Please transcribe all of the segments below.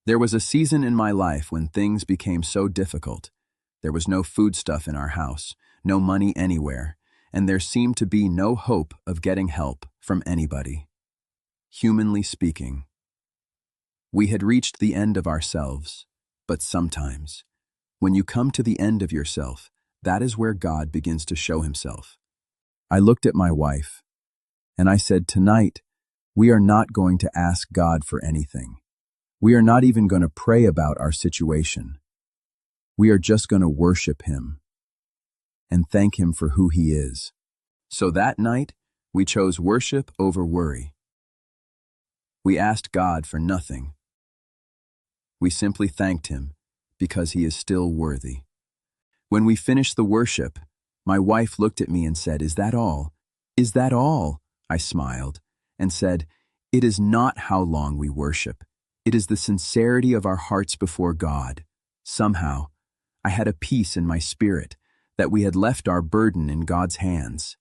There was a season in my life when things became so difficult. There was no foodstuff in our house, no money anywhere, and there seemed to be no hope of getting help from anybody. Humanly speaking, we had reached the end of ourselves, but sometimes, when you come to the end of yourself, that is where God begins to show himself. I looked at my wife, and I said, "Tonight, we are not going to ask God for anything. We are not even going to pray about our situation. We are just going to worship him and thank him for who he is." So that night, we chose worship over worry. We asked God for nothing. We simply thanked him because he is still worthy. When we finished the worship, my wife looked at me and said, "Is that all? Is that all?" I smiled and said, "It is not how long we worship. It is the sincerity of our hearts before God." Somehow, I had a peace in my spirit that we had left our burden in God's hands.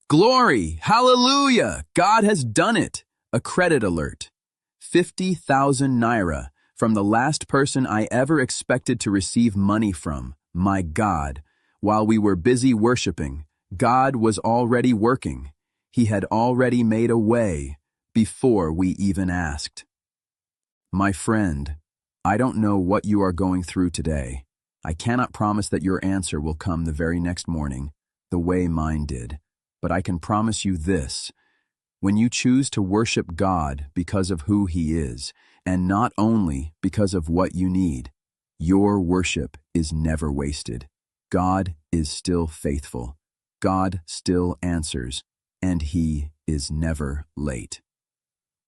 Glory! Hallelujah! God has done it! A credit alert. 50,000 naira from the last person I ever expected to receive money from. My God! While we were busy worshiping, God was already working. He had already made a way before we even asked. My friend, I don't know what you are going through today. I cannot promise that your answer will come the very next morning, the way mine did. But I can promise you this: when you choose to worship God because of who he is, and not only because of what you need, your worship is never wasted. God is still faithful. God still answers, and he is never late.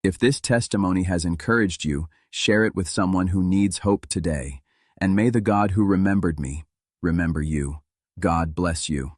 If this testimony has encouraged you, share it with someone who needs hope today. And may the God who remembered me remember you. God bless you.